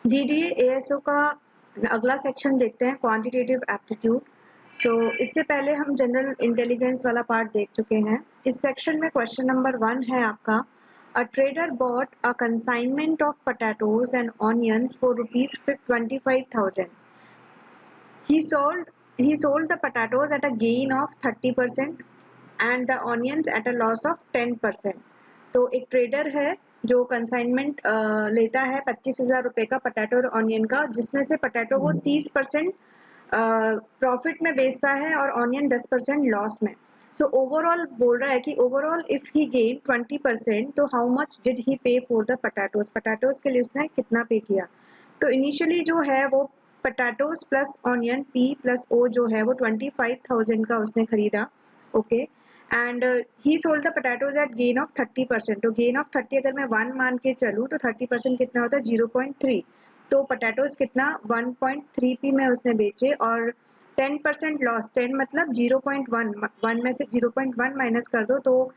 DDA ASO का अगला section देखते हैं, क्वांटिटेटिव एप्टीट्यूड। सो इससे पहले हम जनरल इंटेलिजेंस वाला पार्ट देख चुके हैं। इस सेक्शन में क्वेश्चन नंबर 1 है आपका, a trader bought a consignment of potatoes and onions for ₹25,000। He sold the potatoes at a gain of 30% and the onions at a loss of 10%। तो एक ट्रेडर है जो कंसाइनमेंट लेता है 25,000 रुपए का पोटैटो और ऑनियन का, जिसमें से पोटैटो वो 30% प्रॉफिट में बेचता है और ऑनियन 10% लॉस में। सो ओवरऑल बोल रहा है कि ओवरऑल इफ ही गेन 20%, तो हाउ मच डिड ही पे फॉर द पोटैटोज, पोटैटोज के लिए उसने कितना पे किया। तो इनिशियली जो है वो potatoes plus onion P plus O जो है वो 25,000 का उसने खरीदा। Okay, and he sold the potatoes at gain of 30%। तो गेन ऑफ 30 अगर मैं 1 मान के चलूँ तो 30% कितना होता है 0.3। तो पोटैटोज कितना 1.3 पी में उसने बेचे और 10% लॉस, 10 मतलब 0.1, 1 में से 0.1 माइनस कर दो तो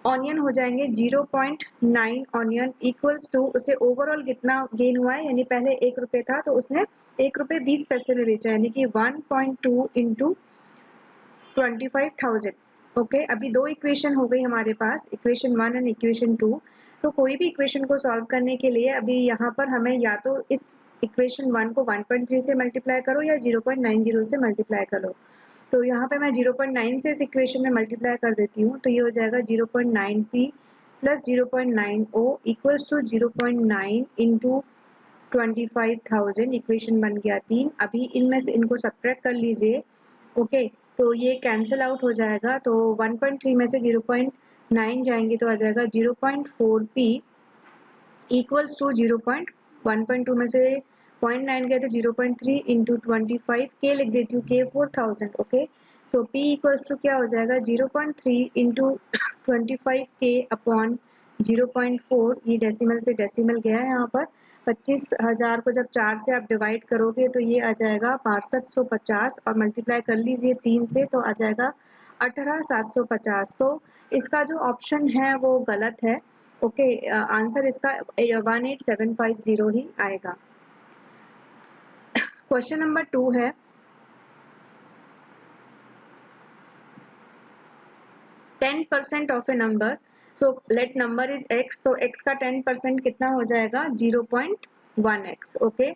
ऑनियन हो जाएंगे 0.9 ऑनियन इक्वल्स टू उसे ओवरऑल कितना गेन हुआ है, यानी पहले 1 रुपये था तो उसने 1 रुपये 20 पैसे में बेचा, यानी कि 1.2 इंटू 25,000। ओके, अभी दो इक्वेशन हो गई हमारे पास, इक्वेशन 1 एंड इक्वेशन 2। तो कोई भी इक्वेशन को सॉल्व करने के लिए अभी यहाँ पर हमें या तो इस इक्वेशन 1 को 1.3 से मल्टीप्लाई करो या 0.90 से मल्टीप्लाई करो। तो यहाँ पे मैं 0.9 से इस इक्वेशन में मल्टीप्लाई कर देती हूँ, तो ये हो जाएगा 0.9p plus 0.9o equals to 0.9 into 25,000। Equation बन गया 3। अभी इनमें से इनको सब्ट्रैक्ट कर लीजिए। ओके, तो ये कैंसिल आउट हो जाएगा, तो 1.3 में से 0.9 जाएंगे तो आ जाएगा 0.4p इक्वल्स टू 1.2 में से 0.9 गए तो 0.3 इंटू 25 के लिख देती हूँ, के 4000। Okay, so p equals to क्या हो जाएगा 0.3 इंटू 25 के अपॉन 0.4। ये डेसिमल से डेसिमल गया है यहाँ पर। 25,000 को जब 4 से आप डिवाइड करोगे तो ये आ जाएगा 6250 और मल्टीप्लाई कर लीजिए 3 से तो आ जाएगा 18,750। तो इसका जो ऑप्शन है वो गलत है। ओके, आंसर इसका 18750 ही आएगा। क्वेश्चन नंबर 2 है, ten percent of A number, so let number is x, तो x का 10% कितना हो जाएगा 0.1x। ओके,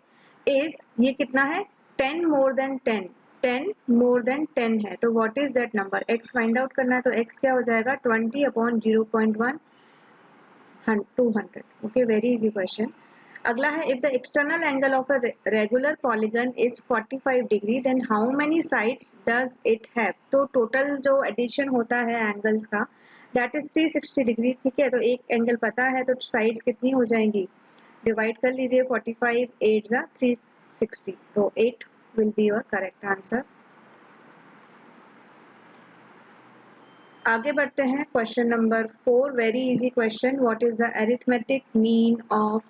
इज ये कितना है 10 मोर देन 10, 10 मोर देन 10 है, तो what is that number, x find out करना है। तो x क्या हो जाएगा 20 upon 0.1 200। Okay, very easy question. अगला है, if the external angle of a regular polygon is 45 degree then how many sides does it have. तो टोटल जो एडिशन होता है एंगल्स का दैट इज 360 डिग्री। ठीक है, तो एक एंगल पता है तो साइड्स कितनी हो जाएंगी, डिवाइड कर लीजिए 45 8 जा 360, तो 8 will be your correct answer. आगे बढ़ते हैं, question number 4, very easy question. What is the arithmetic mean of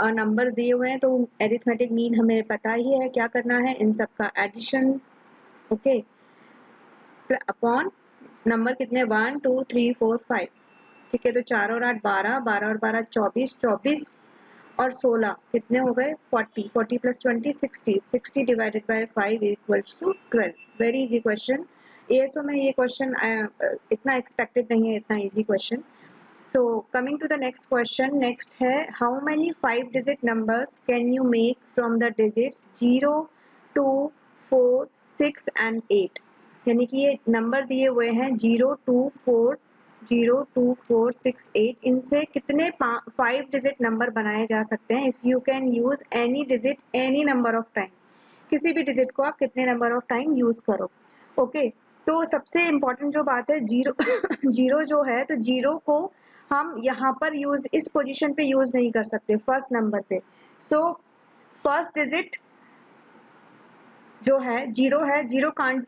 number दिए हुए हैं, तो एरिथमेटिक मीन हमें पता ही है क्या करना है, इन सब का एडिशन। ओके, अपॉन नंबर कितने 1 2 3 4 5। ठीक है, तो 4 और 8 12, 12 और 12 24, 24 और 16 कितने हो गए 40, 40 plus 20 60, 60 divided by 5 equals to 12। Very easy question. ASO में ये क्वेश्चन इतना एक्सपेक्टेड नहीं है, इतना easy question. So coming to the next question, next है, how many 5-digit numbers can you make from the digits 0, 2, 4, 6 and 8। यानी कि ये नंबर दिए हुए हैं 0, 2, 4, 0, 2, 4, 6, 8, इनसे कितने 5 डिजिट नंबर बनाए जा सकते हैं। If you can use any digit any number of time, किसी भी डिजिट को आप कितने नंबर ऑफ टाइम यूज करो। ओके, तो सबसे इम्पोर्टेंट जो बात है जीरो जीरो जो है, तो जीरो को हम यहाँ पर यूज इस पोजीशन पे यूज नहीं कर सकते फर्स्ट नंबर पे। सो फर्स्ट डिजिट जो है जीरो है, जीरो कैन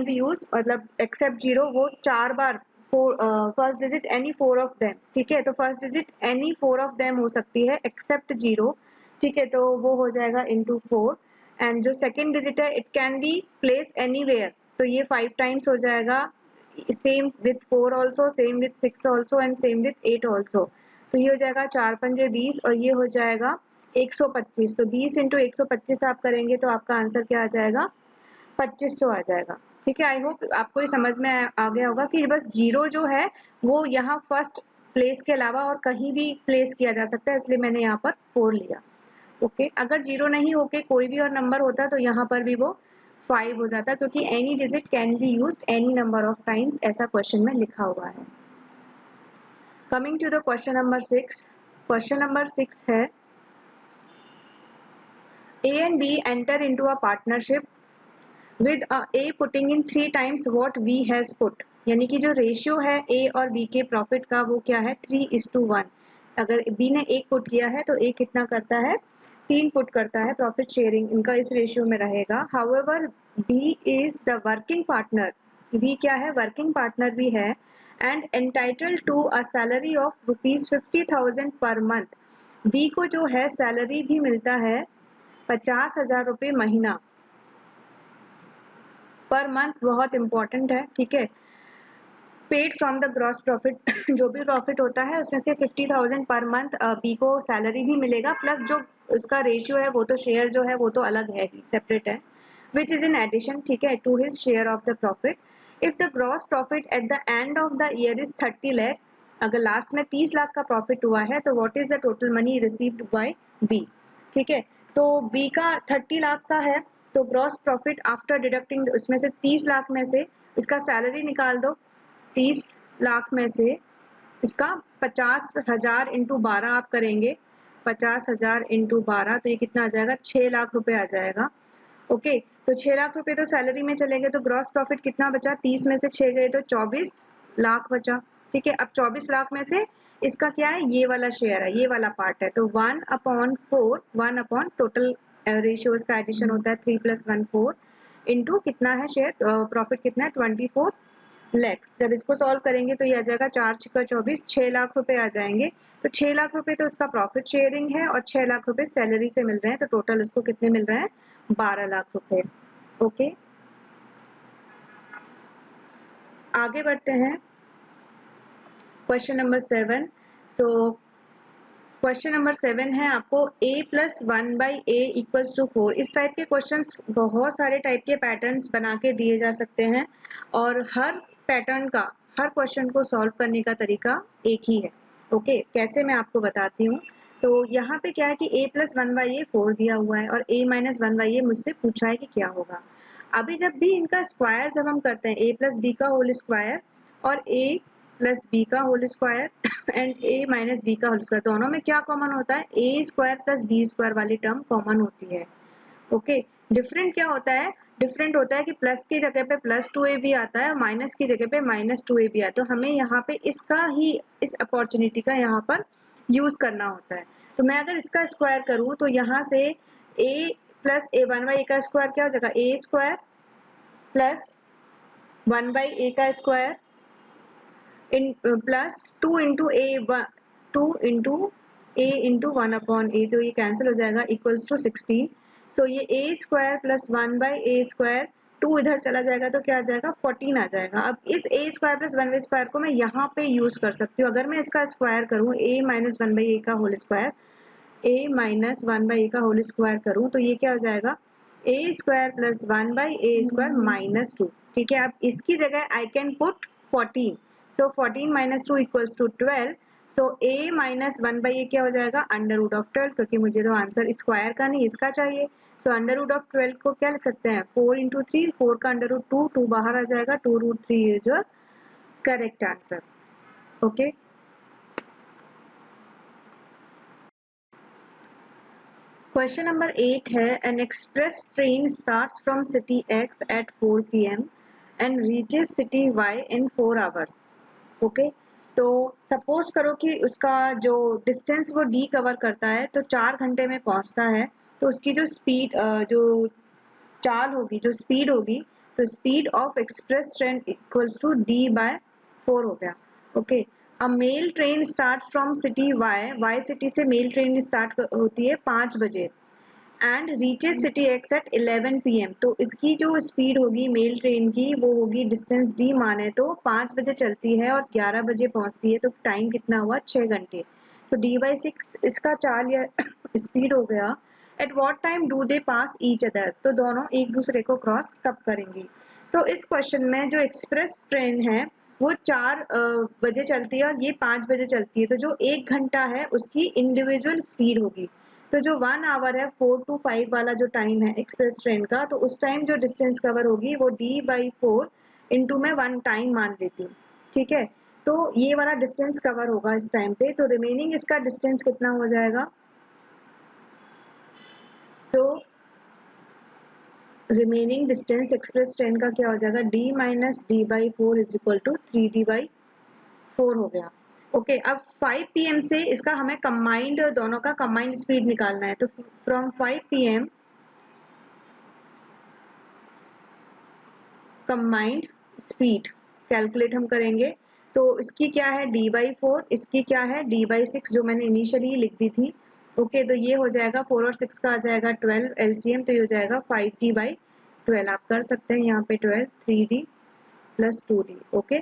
बी यूज, मतलब एक्सेप्ट जीरो, वो 4 बार first digit any 4 of them. ठीक है, तो first digit any 4 of them हो सकती है एक्सेप्ट जीरो। ठीक है, तो वो हो जाएगा इंटू 4। एंड जो सेकेंड डिजिट है it can be place anywhere, तो ये 5 टाइम्स हो जाएगा, same with 4 also, same with 6 also and same with 8 also. तो ये हो जाएगा 4 पंजे 20 और ये हो जाएगा 125, तो 20 इंटू 125 आप करेंगे तो आपका आंसर क्या आ जाएगा, 2500 आ जाएगा। ठीक है, आई होप आपको ये समझ में आ गया होगा कि बस जीरो जो है वो यहाँ फर्स्ट प्लेस के अलावा और कहीं भी प्लेस किया जा सकता है, इसलिए मैंने यहाँ पर 4 लिया। ओके, अगर जीरो नहीं होके कोई भी और नंबर होता तो यहाँ पर भी वो 5 हो जाता, क्योंकि any digit can be used any number of times, ऐसा क्वेश्चन में लिखा हुआ है। Coming to the question number 6। Question number 6 है A and B enter into a partnership with A putting in 3 times what B has put, यानी कि जो ratio है A और B के प्रॉफिट का वो क्या है, 3:1। अगर B ने 1 पुट किया है तो A कितना करता है, 3 पुट करता है। प्रॉफिट शेयरिंग इनका इस रेशियो में रहेगा। However B is the working partner, B क्या है, वर्किंग पार्टनर भी है, and entitled to a salary of ₹50,000 per month. B को जो है सैलरी भी मिलता है 50,000 रुपये महीना पर मंथ, बहुत इंपॉर्टेंट है। ठीक है, paid from the gross profit, जो भी प्रॉफिट होता है उसमें से 50,000 पर मंथ बी को सैलरी भी मिलेगा, प्लस जो उसका रेशियो है वो तो शेयर जो है वो तो अलग है ही, सेपरेट है, विच इज इन एडिशन, ठीक है, to his share of the profit. If the gross profit at the end of the year is 30 lakh, अगर लास्ट में 30 लाख का प्रॉफिट हुआ है तो what is the total money received by B. ठीक है, तो बी का 30 लाख का है, तो ग्रॉस प्रॉफिट आफ्टर डिडक्टिंग उसमें से 30 लाख में से इसका सैलरी निकाल दो, 30 लाख में से इसका 50,000 इंटू 12 आप करेंगे, 50,000 इंटू 12 तो ये कितना आ जाएगा, 6 लाख रुपए आ जाएगा। ओके, तो 6 लाख रुपए तो सैलरी में चले गए, तो ग्रॉस प्रॉफिट कितना बचा, 30 में से 6 गए तो 24 लाख बचा। ठीक है, अब 24 लाख में से इसका क्या है, ये वाला शेयर है, ये वाला पार्ट है, तो 1/4, 1 टोटल रेशियोज का एडिशन होता है 3 + 1 4 इंटू कितना है शेयर प्रॉफिट कितना है 24 लैक्स। जब इसको सॉल्व करेंगे तो ये आ जाएगा 4 × 24, 6 लाख रुपए आ जाएंगे। तो 6 लाख रुपए तो उसका प्रॉफिट शेयरिंग है और 6 लाख रुपए सैलरी से मिल रहे हैं, तो टोटल उसको कितने मिल रहे हैं, 12 लाख रुपए। ओके, आगे बढ़ते हैं क्वेश्चन नंबर 7। तो क्वेश्चन नंबर 7 है आपको a + 1/a = 4। इस टाइप के क्वेश्चंस बहुत सारे टाइप के पैटर्न्स बना के दिए जा सकते हैं और हर पैटर्न का, हर क्वेश्चन को सॉल्व करने का तरीका एक ही है। ओके, कैसे मैं आपको बताती हूँ। तो यहाँ पे क्या है कि a + 1/a 4 दिया हुआ है और a - 1/a मुझसे पूछा है कि क्या होगा। अभी जब भी इनका स्क्वायर जब हम करते हैं, a + b का होल स्क्वायर और a + b का whole square and a - b का होल स्क्वायर, दोनों में क्या कॉमन होता है, a² + b² वाली टर्म कॉमन होती है। ओके, डिफरेंट क्या होता है, डिफरेंट होता है कि प्लस की जगह पे +2ab आता है और माइनस की जगह पे -2ab आता है, तो हमें यहाँ पे इसका ही, इस अपॉर्चुनिटी का यहाँ पर यूज करना होता है। तो मैं अगर इसका स्क्वायर करूँ तो यहाँ से a + a1/a का स्क्वायर क्या हो जाएगा, a² + 1/a का square in plus 2 × a 2 × a × 1/a, तो ये कैंसिल हो जाएगा, = 16। सो ये a² + 1/a², 2 इधर चला जाएगा तो क्या आ जाएगा, 14 आ जाएगा। अब इस a² + 1/2 को मैं यहाँ पे यूज कर सकती हूँ। अगर मैं इसका स्क्वायर करूँ, a - 1/a का होल स्क्वायर, a - 1/a का होल स्क्वायर करूँ तो ये क्या हो जाएगा, a² + 1/a² -2। ठीक है, अब इसकी जगह I can put 14, so 14 - 2 = 12। So a - 1/a क्या हो जाएगा, √12, क्योंकि मुझे तो आंसर स्क्वायर का नहीं इसका चाहिए। सो √12 को क्या लिख सकते हैं, 4 × 3, 4 का √2, 2 बाहर आ जाएगा, 2√3 is your correct answer. Okay, question number 8 है, N express train starts from city X at 4 PM and reaches city Y in 4 hours। Okay, तो सपोज करो कि उसका जो डिस्टेंस वो D कवर करता है तो 4 घंटे में पहुंचता है, तो उसकी जो स्पीड जो चाल होगी, जो स्पीड होगी, तो speed of express train = D/4 हो गया। Okay, a mail train starts from city Y city से मेल ट्रेन स्टार्ट होती है 5 बजे and reaches city X at 11 PM। तो इसकी जो स्पीड होगी मेल ट्रेन की वो होगी, डिस्टेंस D माने तो 5 बजे चलती है और 11 बजे पहुंचती है, तो टाइम कितना हुआ, 6 घंटे। तो D/6 इसका चाल या स्पीड हो गया। At what time do they pass each other, तो दोनों एक दूसरे को क्रॉस कब करेंगी। तो इस क्वेश्चन में जो एक्सप्रेस ट्रेन है वो 4 बजे चलती है और ये 5 बजे चलती है, तो जो 1 घंटा है उसकी इंडिविजुअल स्पीड होगी। तो जो 1 आवर है 4 to 5 वाला जो टाइम है एक्सप्रेस ट्रेन का, तो उस टाइम जो डिस्टेंस कवर होगी वो d/4 इंटू में 1 टाइम मान लेती हूँ, ठीक है। तो ये वाला डिस्टेंस कवर होगा इस टाइम पे, तो रिमेनिंग इसका डिस्टेंस कितना हो जाएगा। So remaining distance express train का क्या हो जाएगा, d minus d/4 is equal to 3d/4 हो गया। ओके, अब 5 PM से इसका हमें कंबाइंड, दोनों का कंबाइंड स्पीड निकालना है। तो from 5 PM combined speed calculate हम करेंगे। तो इसकी क्या है d/4, इसकी क्या है d/6 जो मैंने इनिशियली लिख दी थी। ओके, तो ये हो जाएगा 4 और 6 का आ जाएगा 12 LCM, तो ये हो जाएगा 5d/12। आप कर सकते हैं यहाँ पे 12 3d प्लस 2d। ओके,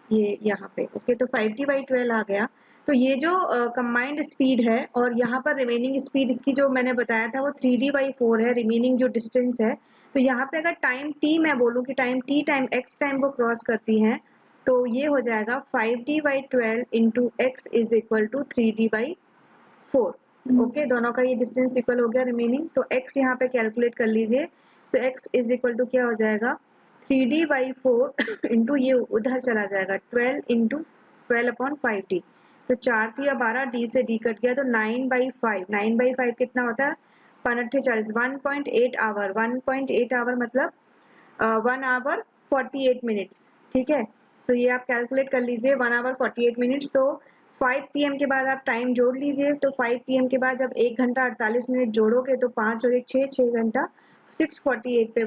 ये यहाँ पे ओके, तो 5d/12 आ गया। तो ये जो कंबाइंड स्पीड है और यहाँ पर रिमेनिंग स्पीड इसकी जो मैंने बताया था वो 3d/4 है, रिमेनिंग जो डिस्टेंस है। तो यहाँ पे अगर टाइम t मैं बोलूँ कि time t time x time वो क्रॉस करती हैं, तो ये हो जाएगा 5d/12 into x is equal to 3d/4। Okay, दोनों का ये डिस्टेंस इक्वल हो गया रिमेनिंग। तो x यहाँ पे कैलकुलेट कर लीजिए। तो x इज इक्वल टू क्या हो जाएगा 3d/4 इंटू ये उधर चला जाएगा 12 इंटू 12/5d। तो 4 थी या 12, d से d कट गया, तो 9/5। 9/5 कितना होता है 45, 1.8 आवर। 1.8 आवर मतलब 1 आवर 48 मिनट्स, ठीक है। तो ये आप कैलकुलेट कर लीजिए 1 आवर 48 मिनट्स। तो 5 PM के बाद आप टाइम जोड़ लीजिए। तो 5 PM के बाद जब 1 घंटा 48 मिनट जोड़ोगे तो 5 और 1 6, 6 घंटा 6:48 पे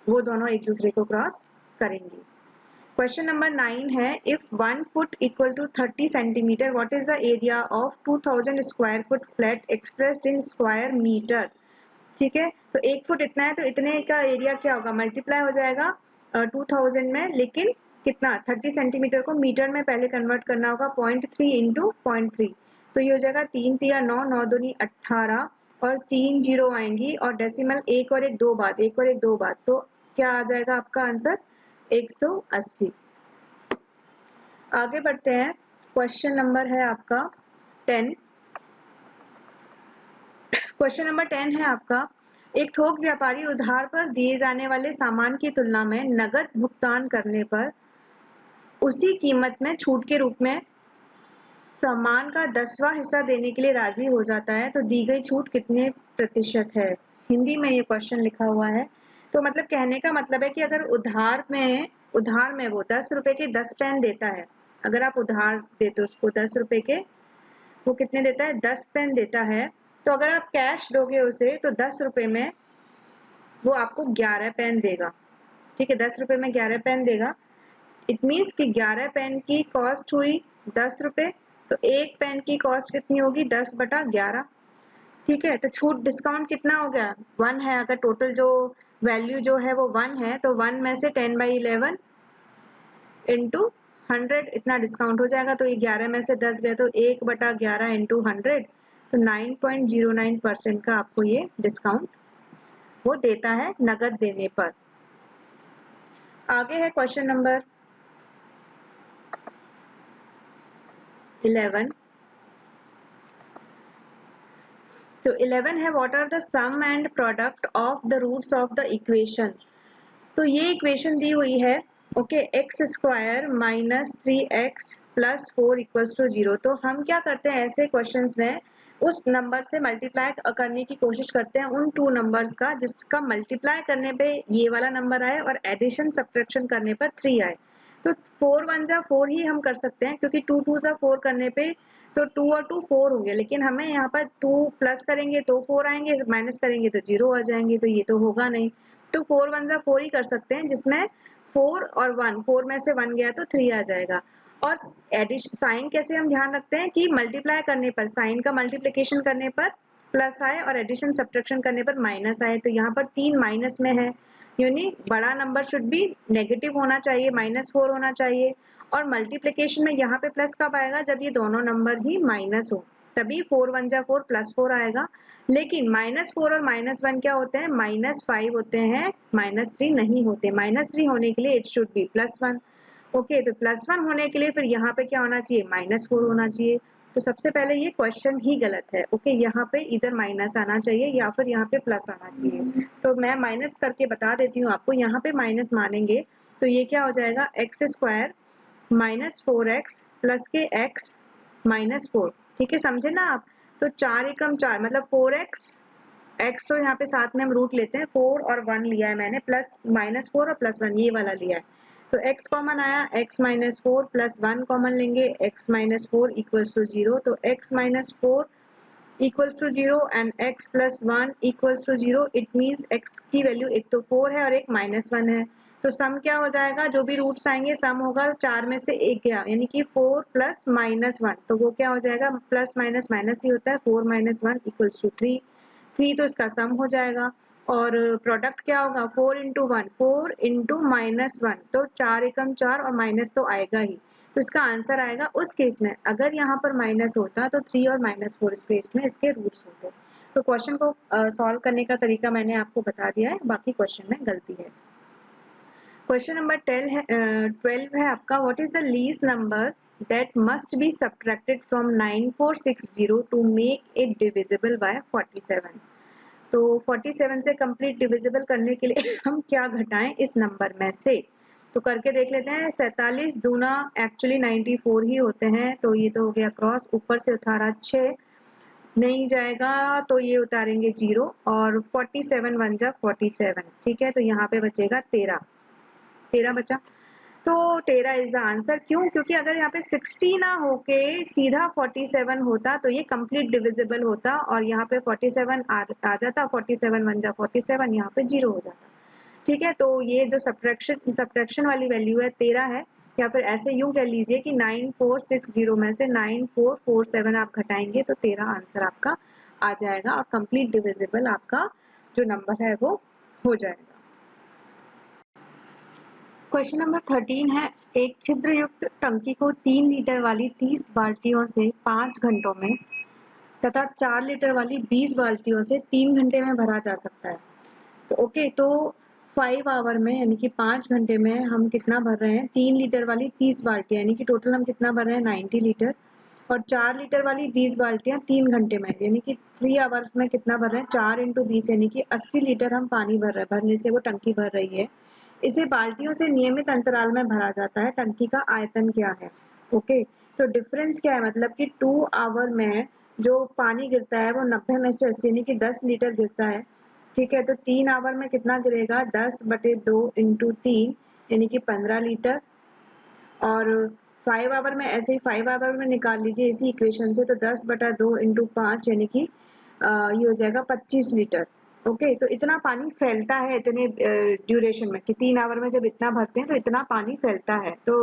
वो दोनों एक दूसरे को क्रॉस करेंगी। क्वेश्चन नंबर 9 है, if 1 foot equal to 30 centimetre what is the area of 2000 square foot flat expressed in square metre. ठीक है, तो 1 फुट इतना है तो इतने का एरिया क्या होगा, मल्टीप्लाई हो जाएगा 2000 में, लेकिन कितना 30 सेंटीमीटर को मीटर में पहले कन्वर्ट करना होगा 0.3 इंटू 0.3। तो ये हो जाएगा 3 तिया 9, 9 दूनी 18 और 3 जीरो आएंगी और डेसिमल 1 और 1 2 बाद, 1 और 1 2 बाद, तो क्या आ जाएगा आपका आंसर 180। आगे बढ़ते हैं, क्वेश्चन नंबर है आपका 10। क्वेश्चन नंबर 10 है आपका, एक थोक व्यापारी उधार पर दिए जाने वाले सामान की तुलना में नगद भुगतान करने पर उसी कीमत में छूट के रूप में सामान का 10वां हिस्सा देने के लिए राजी हो जाता है, तो दी गई छूट कितने प्रतिशत है। हिंदी में ये क्वेश्चन लिखा हुआ है। तो मतलब कहने का मतलब है कि अगर उधार में वो 10 रुपए के 10 पेन देता है, अगर आप उधार देते हो उसको 10 रुपए के, वो कितने देता है 10 पेन देता है, तो अगर आप कैश दोगे उसे तो 10 रुपए में वो आपको 11 पेन देगा। ठीक है, 10 रुपए में 11 पेन देगा। इट मीन्स कि 11 पेन की कॉस्ट हुई 10 रुपए, तो एक पेन की कॉस्ट कितनी होगी 10/11। ठीक है, तो छूट डिस्काउंट कितना हो गया 1 है। अगर टोटल जो वैल्यू जो है वो 1 है तो 1 में से 10/11 इंटू 100 इतना डिस्काउंट हो जाएगा। तो ये 11 में से 10 गया तो 1/11 इंटू 100, तो 9.09% का आपको ये डिस्काउंट वो देता है नगद देने पर। आगे है क्वेश्चन नंबर 11। तो 11 है, what are the sum and product of the roots of the equation. तो ये इक्वेशन दी हुई है okay, x square minus 3x plus 4 equals to 0। तो हम क्या करते हैं ऐसे क्वेश्चंस में उस नंबर से मल्टीप्लाई करने की कोशिश करते हैं उन 2 नंबर्स का जिसका मल्टीप्लाई करने पे ये वाला नंबर आए और एडिशन सब्ट्रैक्शन करने पर 3 आए। तो 4 1 जा 4 ही हम कर सकते हैं क्योंकि 2 2 जा 4 करने पे तो 2 और 2 4 होंगे, लेकिन हमें यहाँ पर 2 प्लस करेंगे तो 4 आएंगे, माइनस करेंगे तो 0 आ जाएंगे, तो ये तो होगा नहीं। तो 4 1 जा 4 ही कर सकते हैं जिसमें 4 और 1, 4 में से 1 गया तो 3 आ जाएगा। और एडिशन साइन कैसे हम ध्यान रखते हैं कि मल्टीप्लाई करने पर साइन का मल्टीप्लिकेशन करने पर प्लस आए और एडिशन सब्ट्रैक्शन करने पर माइनस आए। तो यहाँ पर 3 माइनस में है, यानी बड़ा नंबर शुड बी नेगेटिव होना चाहिए, -4 होना चाहिए। और मल्टीप्लिकेशन में यहाँ पे प्लस कब आएगा जब ये दोनों नंबर ही माइनस हो। तभी 4 1 जा 4 +4 आएगा। लेकिन -4 और -1 क्या होते हैं, -5 होते हैं, -3 नहीं होते। -3 होने के लिए इट शुड बी +1। ओके, तो +1 होने के लिए फिर यहाँ पे क्या होना चाहिए, -4 होना चाहिए। तो सबसे पहले ये क्वेश्चन ही गलत है। ओके, यहाँ पे इधर माइनस आना चाहिए या फिर यहाँ पे प्लस आना चाहिए। तो मैं माइनस करके बता देती हूँ आपको, यहाँ पे माइनस मानेंगे तो ये क्या हो जाएगा, x² -4x प्लस के x -4। ठीक है, समझे ना आप। तो 4 एकम 4 मतलब 4x, x तो यहाँ पे साथ में हम रूट लेते हैं, 4 और 1 लिया है मैंने, प्लस -4 और +1 ये वाला लिया है। तो x कॉमन आया, x -4 प्लस 1 कॉमन लेंगे, x -4 इक्वल्स टू 0। तो x -4 equals to 0 and x plus 1 equals to 0। It means x की वैल्यू एक तो 4 है और एक -1 है। तो सम क्या हो जाएगा, जो भी रूट्स आएंगे सम होगा 4 में से एक गया, यानी कि 4 प्लस -1। तो वो क्या हो जाएगा, प्लस माइनस माइनस ही होता है, 4 - 1 इक्वल्स टू 3। 3 तो इसका सम हो जाएगा और प्रोडक्ट क्या होगा, 4 × 1 4 × -1। तो 4 एकम 4 और माइनस तो आएगा ही। तो इसका आंसर आएगा उस केस में अगर यहाँ पर माइनस होता तो 3 और -4 स्पेस में इसके रूट्स होते। तो क्वेश्चन को सॉल्व करने का तरीका मैंने आपको बता दिया है, बाकी क्वेश्चन में गलती है। क्वेश्चन नंबर 12 है आपका, what is the least number that must be subtracted from 9460 to make it divisible by 47। तो 47 से कंप्लीट डिविजिबल करने के लिए हम क्या घटाएं इस नंबर में से, तो करके देख लेते हैं। 47 दूना एक्चुअली 94 ही होते हैं, तो ये तो हो गया क्रॉस, ऊपर से उतारा 6 नहीं जाएगा तो ये उतारेंगे 0 और 47 1 जा 47। ठीक है, तो यहाँ पे बचेगा 13 बचा। तो 13 इज द आंसर। क्यों, क्योंकि अगर यहाँ पे 60 ना होके सीधा 47 होता तो ये कंप्लीट डिविजिबल होता और यहाँ पे 47 आ जाता, 47 1 जा 47, यहाँ पे 0 हो जाता। ठीक है, तो ये जो सब्ट्रैक्शन वाली वैल्यू है 13 है, या फिर ऐसे यूं कह लीजिए कि 9460 में से 9447 आप घटाएंगे तो 13 आंसर आपका आ जाएगा और कंप्लीट डिविजिबल आपका जो नंबर है वो हो जाएगा। क्वेश्चन नंबर 13 है, एक छिद्र युक्त टंकी को 3 लीटर वाली 30 बाल्टियों से 5 घंटों में तथा 4 लीटर वाली 20 बाल्टियों से 3 घंटे में भरा जा सकता है। तो ओके, तो 5 आवर में यानी कि 5 घंटे में हम कितना भर रहे हैं, 3 लीटर वाली 30 बाल्टियां यानी कि टोटल हम कितना भर रहे हैं 90 लीटर, और 4 लीटर वाली 20 बाल्टियां 3 घंटे में यानी कि 3 आवर्स में कितना भर रहे हैं, 4 × 20 यानी कि 80 लीटर हम पानी भर रहे हैं, भरने से वो टंकी भर रही है। इसे बाल्टियों से नियमित अंतराल में भरा जाता है। टंकी का आयतन क्या है। ओके, तो डिफरेंस क्या है, मतलब कि 2 आवर में जो पानी गिरता है वो 90 में से 80 यानी कि 10 लीटर गिरता है। ठीक है, तो 3 आवर में कितना गिरेगा, 10/2 × 3 यानी कि 15 लीटर। और 5 आवर में ऐसे ही 5 आवर में निकाल लीजिए इसी इक्वेशन से, तो 10/2 × 5 यानी कि ये हो जाएगा 25 लीटर। ओके, तो इतना पानी फैलता है इतने ड्यूरेशन में कि 3 आवर में जब इतना भरते हैं तो इतना पानी फैलता है। तो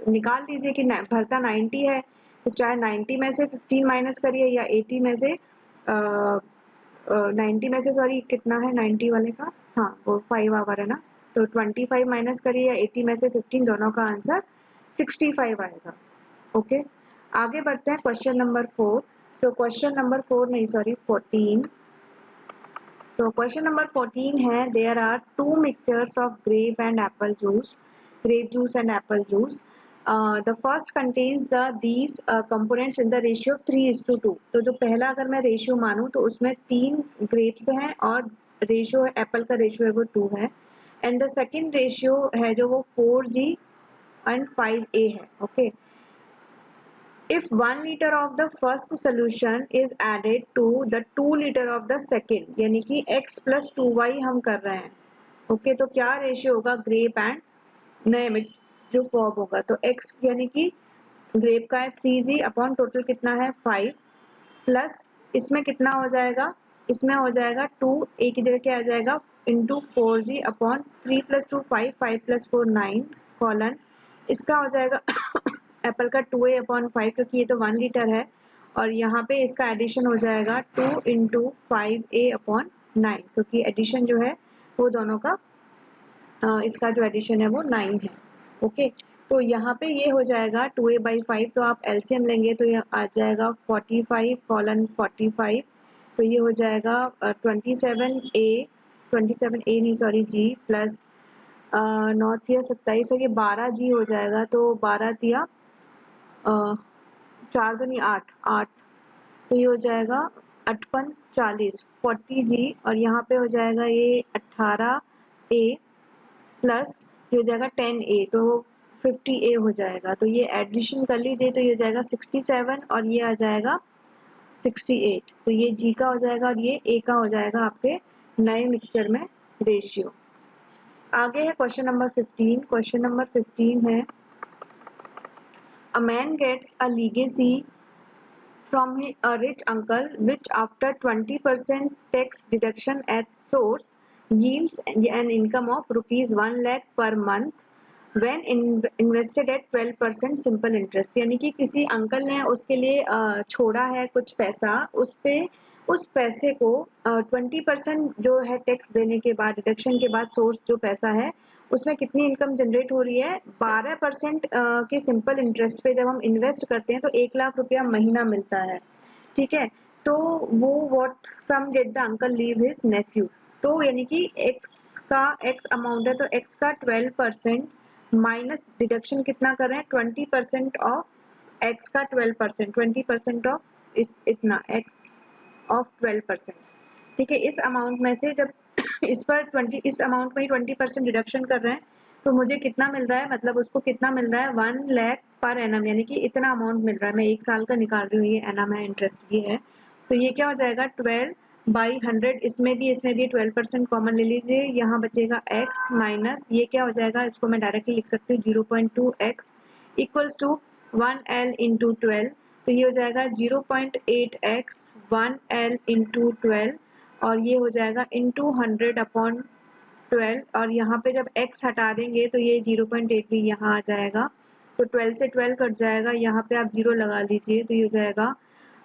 निकाल लीजिए कि भरता 90 है, तो चाहे 90 में से 15 माइनस करिए या 80 में से 90 में से सॉरी कितना है 90 वाले का, हाँ वो 5 आवर है ना, तो 25 माइनस करिए या 80 में से 15, दोनों का आंसर 65 आएगा। ओके, आगे बढ़ते हैं क्वेश्चन नंबर 4। सो क्वेश्चन नंबर 4 नहीं सॉरी 14। So question number 14 है, there are 2 mixtures of grape and apple juice, grape juice and apple juice. The first contains these components in the ratio of 3:2. तो जो पहला अगर मैं रेशियो मानूं तो उसमें 3 ग्रेप्स हैं और रेशियो एप्पल का रेशियो है वो 2 है, एंड द सेकेंड रेशियो है जो वो 4G and 5A है। Okay, if 1 liter of the first solution is added to the 2 liter of the second, यानी कि x plus 2y हम कर रहे हैं। ओके, तो क्या रेशियो होगा ग्रेप एंड नए में जो फॉर्म होगा, तो x यानी कि ग्रेप का है 3G अपॉन टोटल कितना है 5, प्लस इसमें कितना हो जाएगा, इसमें हो जाएगा 2 एक की जगह क्या आ जाएगा इंटू 4G अपॉन 3 + 2 5, 5 + 4 9 कॉलन, इसका हो जाएगा एप्पल का 2A अपॉन 5 क्योंकि ये तो 1 लीटर है, और यहाँ पे इसका एडिशन हो जाएगा 2 × 5A अपॉन 9 क्योंकि एडिशन जो है वो दोनों का इसका जो एडिशन है वो 9 है। ओके, तो यहाँ पे ये हो जाएगा 2a/5, तो आप एलसीएम लेंगे तो ये आ जाएगा 45:45, तो ये हो जाएगा 27a नहीं सॉरी जी प्लस 9 तिया 27 और ये 12g हो जाएगा, तो 12 तिया 4 दूनी 8, तो ये हो जाएगा 8×5 40 40g और यहाँ पे हो जाएगा ये 18a प्लस ये हो जाएगा 10a, तो 50a हो जाएगा। तो ये एडिशन कर लीजिए तो ये हो जाएगा 67 और ये आ जाएगा 68, तो ये g का हो जाएगा और ये a का हो जाएगा आपके नए मिक्सचर में रेशियो। आगे है क्वेश्चन नंबर 15। क्वेश्चन नंबर 15 है a man gets a legacy from a rich uncle which after 20% tax deduction at source yields an income of rupees 1 lakh per month when invested at 12% simple interest। यानी कि किसी uncle ने उसके लिए छोड़ा है कुछ पैसा, उस पैसे को 20% जो है टैक्स देने के बाद डिडक्शन के बाद सोर्स जो पैसा है उसमें कितनी इनकम जनरेट हो रही है, 12% के सिंपल इंटरेस्ट पे जब हम इन्वेस्ट करते हैं तो 1 लाख रुपया महीना मिलता है। ठीक है, तो वो what sum did the uncle leave his nephew, तो यानी कि एक्स अमाउंट है तो एक्स का 12% माइनस डिडक्शन कितना कर रहे हैं 20% ऑफ एक्स का 12%, 20% ऑफ इतना एक्स ऑफ 12%। ठीक है, इस अमाउंट में से जब इस अमाउंट में ही 20% डिडक्शन कर रहे हैं तो मुझे कितना मिल रहा है, मतलब उसको कितना मिल रहा है 1 लाख पर एनम, यानी कि इतना अमाउंट मिल रहा है। मैं 1 साल का निकाल रही हूँ, ये एनम है, इंटरेस्ट भी है, तो ये क्या हो जाएगा 12/100, इसमें भी 12% कॉमन ले लीजिए, यहाँ बचेगा x माइनस ये क्या हो जाएगा, इसको मैं डायरेक्टली लिख सकती हूँ 0.2x equals to 1l into 12, तो ये हो जाएगा 0.8x 1l इंटू 12 और ये हो जाएगा इंटू 100/12 और यहाँ पे जब x हटा देंगे तो ये 0.8 भी यहाँ आ जाएगा, तो 12 से 12 कट जाएगा, यहाँ पे आप 0 लगा लीजिए तो ये हो जाएगा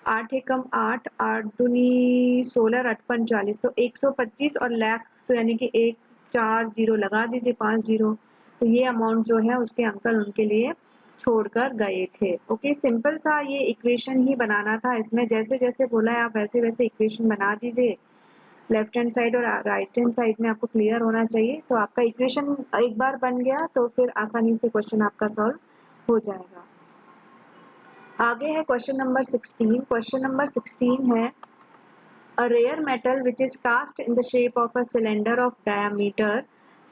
8 एकम 8, 8 दूनी 16, 8×5 40, तो 125 और लाख, तो यानी कि 1 4 0 लगा दीजिए 5 0, तो ये अमाउंट जो है उसके अंकल उनके लिए छोड़कर गए थे। ओके, सिंपल सा ये इक्वेशन ही बनाना था, इसमें जैसे जैसे बोला है आप वैसे वैसे इक्वेशन बना दीजिए, लेफ्ट हैंड साइड और राइट हैंड साइड में आपको क्लियर होना चाहिए, तो आपका इक्वेशन एक बार बन गया तो फिर आसानी से क्वेश्चन आपका सॉल्व हो जाएगा। आगे है क्वेश्चन नंबर 16। क्वेश्चन नंबर 16 है a rare metal which is cast in the shape of a cylinder of diameter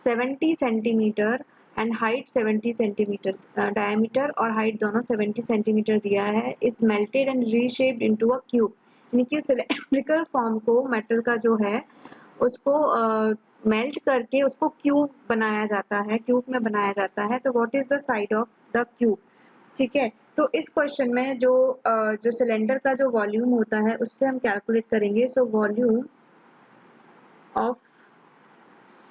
70 centimeter and height 70 centimeters, diameter और height दोनों 70 centimeter दिया है, is melted and reshaped into a cube, यानी कि cylindrical form को metal का जो है उसको मेल्ट करके उसको क्यूब बनाया जाता है, क्यूब में बनाया जाता है, तो what is the side of the cube. ठीक है, तो इस क्वेश्चन में जो सिलेंडर का जो वॉल्यूम होता है उससे हम कैलकुलेट करेंगे, so volume of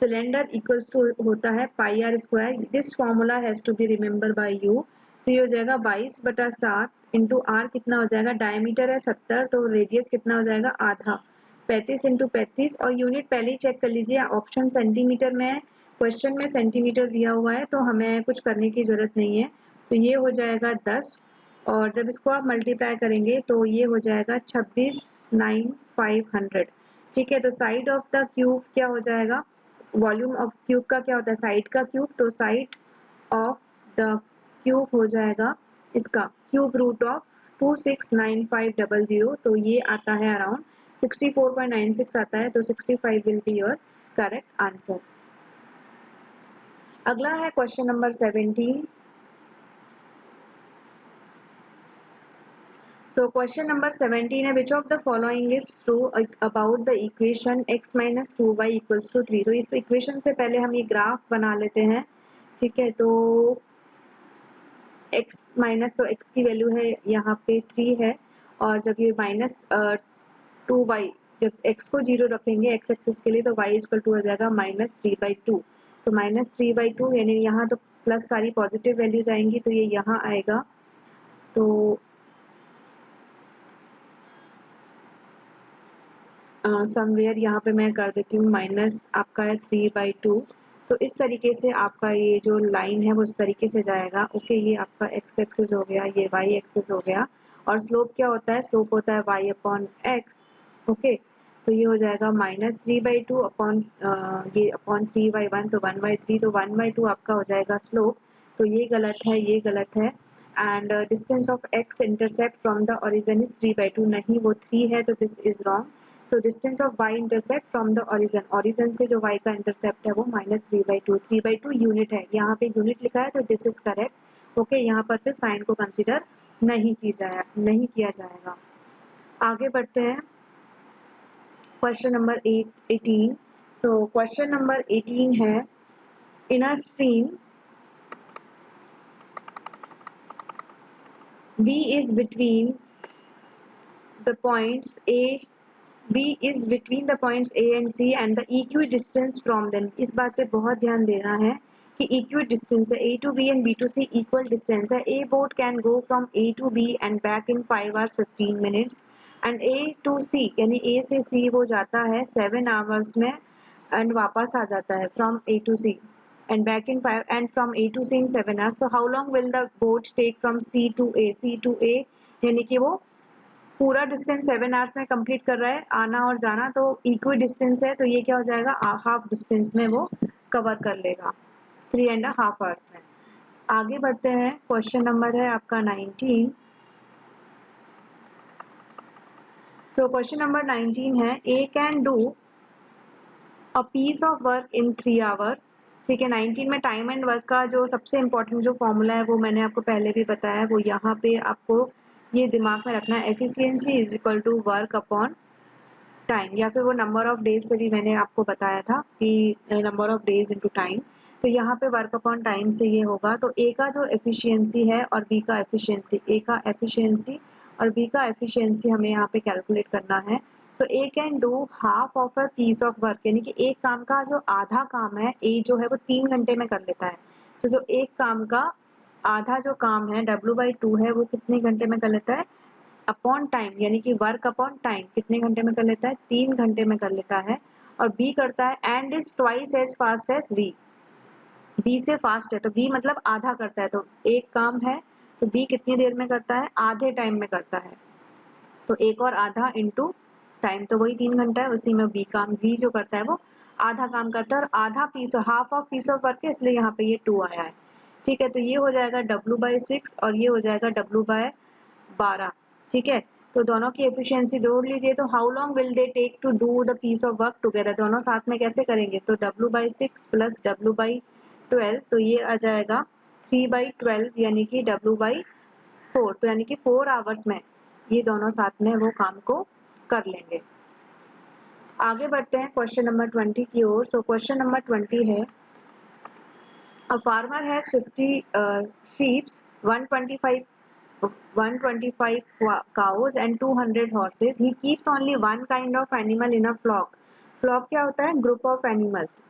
cylinder equals to होता है pi r square, this formula has to be remember by you, तो ये हो जाएगा 22/7 इंटू आर कितना हो जाएगा, डायमीटर है 70 तो रेडियस कितना हो जाएगा आधा, 35 इंटू 35 और यूनिट पहले ही चेक कर लीजिए, ऑप्शन सेंटीमीटर में है, क्वेश्चन में सेंटीमीटर दिया हुआ है तो हमें कुछ करने की जरूरत नहीं है, तो ये हो जाएगा 10 और जब इसको आप मल्टीप्लाई करेंगे तो ये हो जाएगा 26,9,500। ठीक है, तो साइड ऑफ द क्यूब क्या हो जाएगा, वॉल्यूम ऑफ क्यूब का क्या होता है साइड का क्यूब, तो साइड ऑफ द क्यूब हो जाएगा इसका क्यूब रूट ऑफ 269500, तो ये आता है अराउंड 64.96 आता है, तो 65 will be your correct answer. अगला है question number 17। So question number 17 है which of the following is true about the equation x minus 2y equals to 3। तो इस इक्वेशन से पहले हम ये ग्राफ बना लेते हैं। ठीक है, तो x माइनस, तो x की वैल्यू है यहाँ पे 3 है और जब ये माइनस 2y, जब x को 0 रखेंगे x एक्सिस के लिए तो y इक्वल टू हो जाएगा -3/2, तो -3/2 यानी यहाँ तो प्लस सारी पॉजिटिव वैल्यूज आएंगी तो ये यहाँ आएगा, तो समवेयर यहाँ पे मैं कर देती हूँ माइनस आपका है 3/2 तो इस तरीके से आपका ये जो लाइन है वो इस तरीके से जाएगा। ओके, ये आपका एक्स एक्सिस हो गया, ये वाई एक्सिस हो गया। और स्लोप क्या होता है? स्लोप होता है y अपॉन एक्स। ओके, तो ये हो जाएगा -3/2 अपॉन ये अपॉन 3/1, तो 1/3, तो 1/2 आपका हो जाएगा स्लोप। तो ये गलत है, ये गलत है। And distance of x intercept from the origin is 3/2, नहीं वो 3 है, तो this is wrong. So distance of y intercept from the origin, origin से जो y का इंटरसेप्ट है वो -3/2, 3/2 यूनिट है, यहाँ पे यूनिट लिखा है तो दिस इज करेक्ट। ओके, यहाँ पर फिर साइन को कंसिडर नहीं किया जाएगा। आगे बढ़ते हैं question number 18। So question number 18 है, in a stream B is between the points A and C and the equidistance from them। इस बात पे बहुत ध्यान देना है कि equidistance है, A to B and B to C equal distance है। A boat can go from A to B and back in 5 hours 15 minutes and A to C यानी A से C वो जाता है 7 hours में and वापस आ जाता है from A to C and back in 5 and from A to C in 7 hours। So how long will the boat take from C to A? C to A यानी कि वो पूरा डिस्टेंस 7 आवर्स में complete कर रहा है, आना और जाना, तो इक्वी डिस्टेंस है, तो ये क्या हो जाएगा? हाफ डिस्टेंस में वो कवर कर लेगा 3.5 आवर्स में। आगे बढ़ते हैं, क्वेश्चन नंबर है आपका 19। सो क्वेश्चन नंबर 19 है, A can do a piece of work in 3 hour. ठीक है, 19 में टाइम एंड वर्क का जो सबसे इम्पोर्टेंट जो फॉर्मूला है वो मैंने आपको पहले भी बताया है, वो यहाँ पे आपको ये दिमाग में रखना है, efficiency is equal to work upon time, या फिर वो नंबर ऑफ डेज से भी मैंने आपको बताया था कि number of days into time. तो यहाँ पे वर्क अपॉन टाइम से ये होगा, तो ए का जो एफिशिएंसी है और बी का एफिशिएंसी, ए का एफिशिएंसी और बी का एफिशिएंसी हमें यहाँ पे कैलकुलेट करना है। तो A can do half of a piece of work, यानी कि एक काम का जो आधा काम है ए जो है वो 3 घंटे में कर लेता है। तो जो एक काम का आधा जो काम है W/2 है वो कितने घंटे में कर लेता है? अपॉन टाइम, यानी कि वर्क अपॉन टाइम कितने घंटे में कर लेता है? 3 घंटे में कर लेता है। और बी करता है and is twice as fast as B, B से फास्ट है, तो बी मतलब आधा करता है, तो एक काम है तो बी कितनी देर में करता है? आधे टाइम में करता है। तो एक और आधा इंटू टाइम, तो वही 3 घंटा है, उसी में बी जो करता है वो आधा काम करता है, और आधा piece half of peace of work है, इसलिए यहाँ पे ये 2 आया है। ठीक है, तो ये हो जाएगा W/6 और ये हो जाएगा W/12। ठीक है, तो दोनों की एफिशिएंसी जोड़ लीजिए, तो how long will they take to do the piece of work together, दोनों साथ में कैसे करेंगे? तो W/6 प्लस W/12, तो ये आ जाएगा 3/12 यानी कि W/4, तो यानी कि 4 आवर्स में ये दोनों साथ में वो काम को कर लेंगे। आगे बढ़ते हैं क्वेश्चन नंबर 20 की ओर। सो क्वेश्चन नंबर 20 है, a farmer has 50 sheep, 125 cows and 200 horses. He keeps only one kind of animal in a flock. Flock क्या होता है? ग्रुप ऑफ एनिमल्स,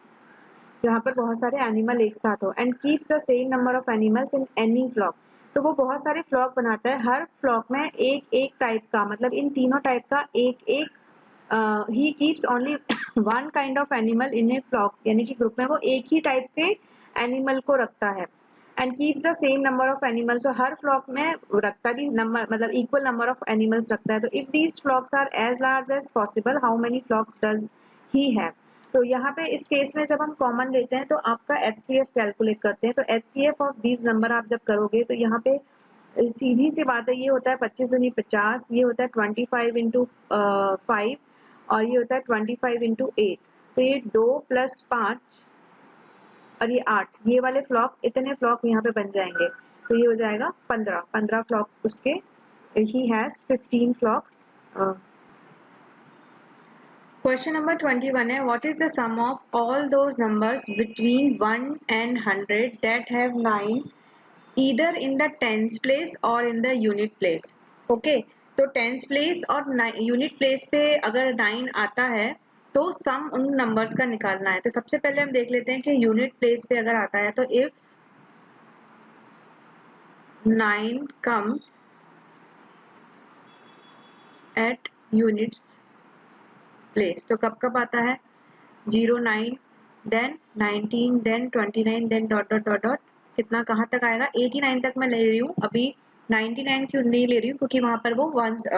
जहाँ पर बहुत सारे एनिमल एक साथ हो। And keeps the same number of animals in any flock, तो वो बहुत सारे फ्लॉक बनाता है, हर फ्लॉक में एक एक टाइप का, मतलब इन तीनों टाइप का एक एक। ही keeps only one kind of animal in a flock, यानी कि ग्रुप में वो एक ही टाइप के एनिमल को रखता है। And keeps the same number of animals, तो हर फ्लॉक में रखता भी नंबर, मतलब इक्वल नंबर ऑफ एनिमल्स रखता है। तो if these flocks are as large as possible, how many flocks does he have? तो यहाँ पे इस केस में जब हम कॉमन लेते हैं तो आपका HCF कैलकुलेट करते हैं, तो HCF ऑफ दीज नंबर आप जब करोगे तो यहाँ पे सीधी सी बात है, ये होता है 25 दूनी 50, ये होता है 25 इंटू 5 और ये होता है 25 इंटू 8, तो ये 2 + 5 और ये 8, ये वाले फ्लॉक, इतने फ्लॉक यहाँ पे बन जाएंगे, तो ये हो जाएगा 15 फ्लॉक्स उसके। He has 15 फ्लॉक्स। Question number 21 है, what is the sum of all those numbers between 1 and 100 that have 9 either in the tens place or in the unit place? Okay, तो टेंस प्लेस और यूनिट प्लेस पे अगर 9 आता है तो सम उन numbers का निकालना है। तो सबसे पहले हम देख लेते हैं कि यूनिट प्लेस पे अगर आता है, तो if 9 comes at units place, तो कब कब आता है? 0, 9, then 19, then 29, then dot dot dot dot, कितना कहाँ तक आएगा, 89 तक मैं ले रही हूँ अभी, 99 क्यों नहीं ले रही हूँ, क्योंकि वहां पर वो वंस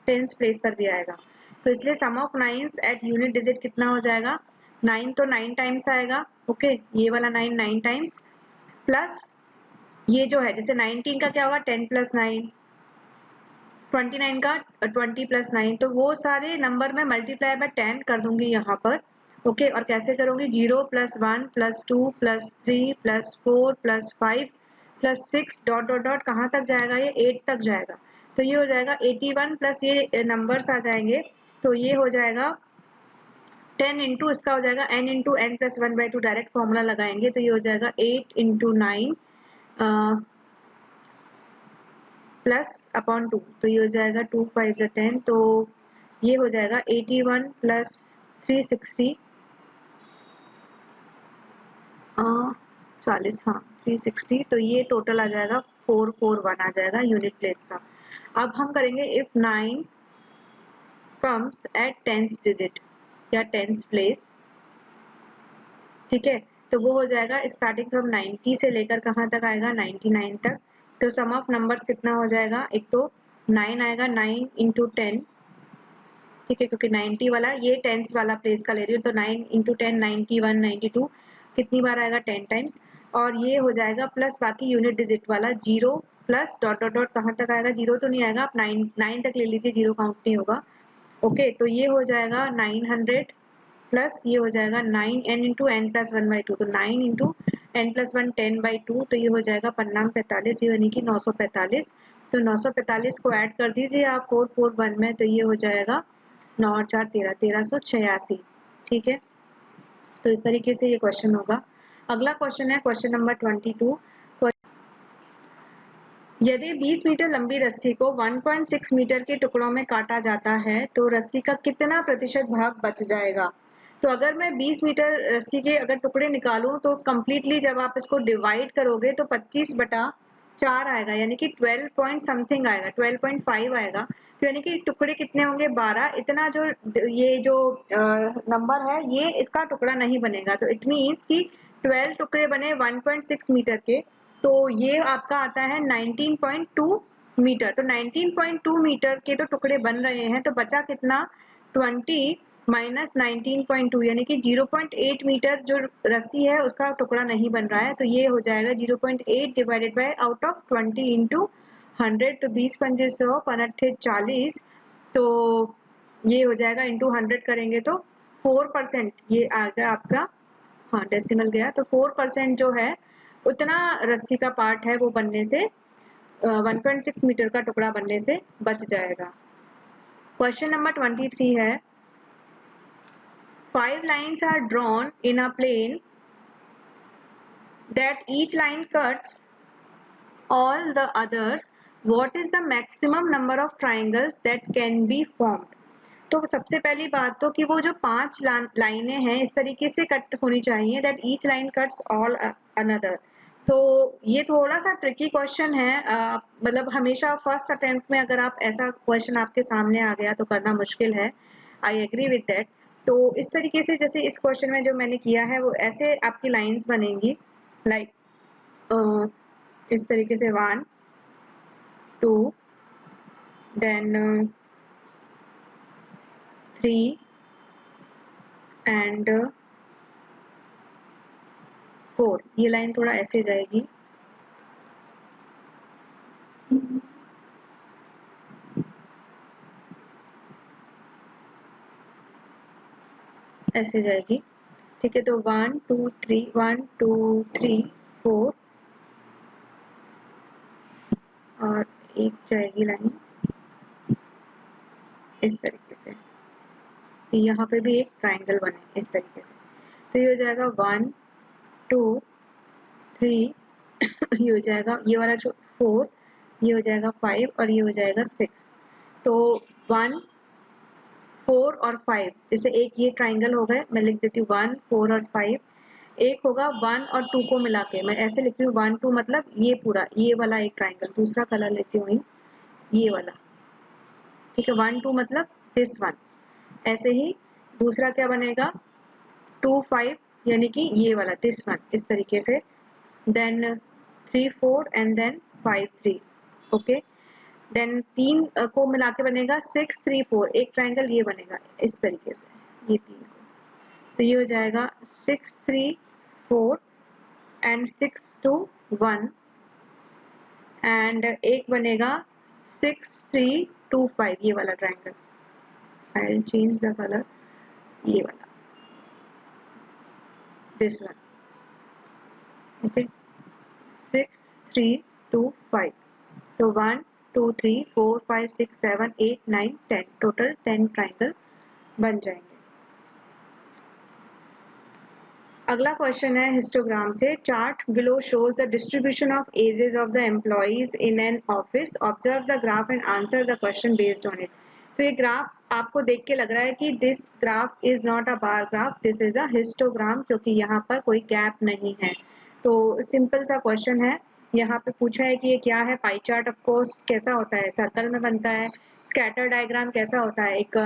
टेंस प्लेस पर भी आएगा। तो इसलिए sum of nines at unit digit कितना हो जाएगा, 9 तो 9 टाइम्स आएगा, ओके, ये वाला 9 9 टाइम्स, प्लस ये जो है जैसे 19 का क्या होगा 10 प्लस 9, 29 का 20 प्लस 9, तो वो सारे नंबर में मल्टीप्लाई बाय 10 कर दूंगी यहाँ पर, ओके। और कैसे करूंगी, 0 plus 1 plus 2 plus 3 plus 4 plus 5 plus 6 dot dot dot कहाँ तक जाएगा, ये 8 तक जाएगा। तो ये हो जाएगा 81 प्लस ये नंबर्स आ जाएंगे, तो ये हो जाएगा 10 इंटू इसका हो जाएगा n into n plus 1/2, direct formula लगाएंगे तो ये हो जाएगा 8 इंटू 9 प्लस अपॉन 2, तो ये हो जाएगा 2 5 जा 10, तो ये हो जाएगा 81 प्लस 360 40, हाँ 360, तो ये टोटल आ जाएगा 441 आ जाएगा यूनिट प्लेस का। अब हम करेंगे if 9 comes at tens digit या टेंस प्लेस, ठीक है, तो वो हो जाएगा स्टार्टिंग फ्रॉम 90 से लेकर कहाँ तक आएगा 99 तक। तो सम ऑफ नंबर्स कितना हो जाएगा, एक तो 9 आएगा, 9 इंटू 10, ठीक है, क्योंकि 90 वाला ये टेंस वाला प्लेस का ले रही हूँ, तो 9 इंटू 10 91 92 कितनी बार आएगा 10 टाइम्स, और ये हो जाएगा प्लस बाकी यूनिट डिजिट वाला 0 प्लस डॉट डॉट डॉट कहाँ तक आएगा, 0 तो नहीं आएगा, आप 9 तक ले लीजिए, 0 काउंट नहीं होगा, ओके। तो ये हो जाएगा 900 प्लस ये हो जाएगा 9n इंटू एन प्लस 1/2, तो 9 इंटू एन प्लस 1 10/2, तो ये हो जाएगा 45, यानी कि 945। तो 945 को ऐड कर दीजिए आप 441 में, तो ये हो जाएगा 9 और 4 13, 1386, ठीक है। तो इस तरीके से ये क्वेश्चन होगा। अगला क्वेश्चन है क्वेश्चन नंबर 22। यदि 20 मीटर लंबी रस्सी को 1.6 मीटर के टुकड़ों में काटा जाता है तो रस्सी का कितना प्रतिशत भाग बच जाएगा। तो अगर मैं 20 मीटर रस्सी के अगर टुकड़े निकालूं तो कंप्लीटली जब आप इसको डिवाइड करोगे तो 25/4 आएगा, यानी कि 12 पॉइंट समथिंग आएगा, 12.5 आएगा। तो यानी कि टुकड़े कितने होंगे 12, इतना जो ये जो नंबर है ये इसका टुकड़ा नहीं बनेगा। तो इट मीन्स कि 12 टुकड़े बने 1.6 मीटर के, तो ये आपका आता है 19.2 मीटर। तो 19.2 मीटर के तो टुकड़े बन रहे हैं, तो बचा कितना 20 माइनस 19.2, यानी कि 0.8 मीटर जो रस्सी है उसका टुकड़ा नहीं बन रहा है। तो ये हो जाएगा 0.8 divided by out of 20 into 100, तो 20 पंजे 100 पनट्ठे 40, तो ये हो जाएगा इंटू 100 करेंगे तो 4% ये आ गया आपका, हाँ डेसिमल गया, तो 4% जो है उतना रस्सी का पार्ट है वो बनने से 1.6 मीटर का टुकड़ा बनने से बच जाएगा। क्वेश्चन नंबर 23 है 5 lines are drawn in a plane that each line cuts all the others. What is the maximum number of triangles that can be formed? तो सबसे पहली बात तो कि वो जो 5 लाइनें हैं इस तरीके से कट होनी चाहिए that each line cuts all another। तो ये थोड़ा सा ट्रिकी क्वेश्चन है, मतलब हमेशा फर्स्ट अटेम्प्ट में अगर आप ऐसा क्वेश्चन आपके सामने आ गया तो करना मुश्किल है, आई एग्री विद दैट। तो इस तरीके से जैसे इस क्वेश्चन में जो मैंने किया है वो ऐसे आपकी लाइंस बनेंगी, लाइक इस तरीके से 1 2 देन 3 एंड 4, ये लाइन थोड़ा ऐसे जाएगी, ऐसे जाएगी, ठीक है। तो 1 2 3 1 2 3 4 और एक जाएगी लाइन इस तरीके से, यहाँ पे भी एक ट्राइंगल बने इस तरीके से, तो ये हो जाएगा 1 2 3 ये हो जाएगा ये वाला जो 4, ये हो जाएगा 5 और ये हो जाएगा 6। तो 1 4 और 5, जैसे एक ये ट्राइंगल हो गए, मैं लिख देती हूँ 1 4 और 5, एक होगा 1 और 2 को मिला के मैं ऐसे लिख रही हूँ 1 2, मतलब ये पूरा ये वाला एक ट्राइंगल, दूसरा कलर लेती हूँ ये वाला, ठीक है, 1 2 मतलब दिस वन। ऐसे ही दूसरा क्या बनेगा 2 5 यानी कि ये वाला दिस वन इस तरीके से, then 3 4 and then 5 3, okay. Then 3 को मिला के बनेगा 6 3 4, एक ट्राइंगल ये बनेगा इस तरीके से, ये 3 को, तो ये हो जाएगा 6 3 4 एंड 6 2 1, एंड एक बनेगा 6 3 2 5, ये वाला triangle. I will change the colour, ये वाला दिस वन, ओके। 6 3 2 5, तो 1 2 3 4 5 6 7 8 9 10, टोटल 10 ट्राइंगल बन जाएंगे। अगला क्वेश्चन है हिस्टोग्राम से। Chart below shows the distribution of ages of the employees in an office, observe the graph and answer the question based on it. तो ये ग्राफ आपको देख के लग रहा है कि this graph is not a bar graph, this is a histogram, क्योंकि यहाँ पर कोई गैप नहीं है। तो सिंपल सा क्वेश्चन है। यहाँ पे पूछा है कि ये क्या है। पाई चार्ट ऑफ कोर्स कैसा होता है, सर्कल में बनता है। स्कैटर डायग्राम कैसा होता है, एक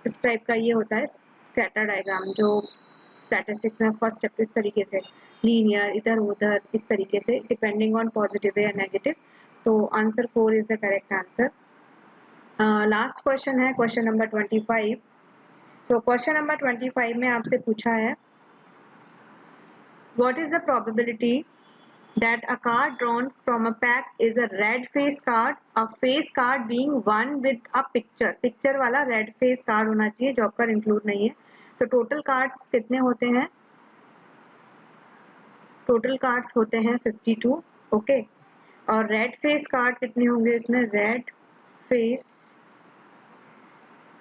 इस टाइप का ये होता है स्कैटर डायग्राम, जो स्टैटिस्टिक्स में फर्स्ट चैप्टर, इस तरीके से लीनियर इधर उधर इस तरीके से, डिपेंडिंग ऑन पॉजिटिव या नेगेटिव। तो answer 4 is the correct answer. Last question है question number 25। So question number 25 में आपसे पूछा है what is the probability that a card drawn from a pack is a red face card, a face card being one with a picture, picture वाला red face card होना चाहिए, joker include नहीं है। तो total cards कितने होते हैं, total cards होते हैं 52, ओके। और red face card कितने होंगे इसमें, red face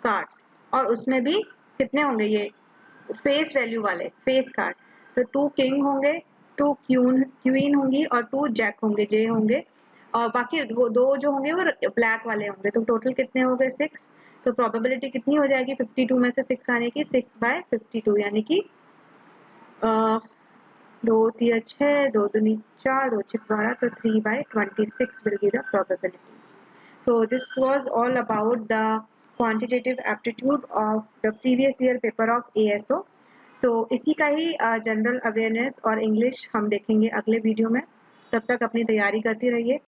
cards, और उसमें भी कितने होंगे ये फेस वैल्यू वाले फेस कार्ड, तो 2 किंग होंगे, 2 क्वीन होंगी और 2 जैक होंगे, जे होंगे, और बाकी वो 2 जो होंगे वो ब्लैक वाले होंगे। तो टोटल कितने हो गए 6। तो प्रोबेबिलिटी कितनी हो जाएगी 52 में से 6 आने की, 6/52, यानी कि 2 3 6, 2 दूनी 4, 2 6 12, तो 3/26 will be the probability. So this was all about the quantitative aptitude of the previous year paper of ASO. So इसी का ही जनरल अवेयरनेस और इंग्लिश हम देखेंगे अगले वीडियो में। तब तक अपनी तैयारी करती रहिए।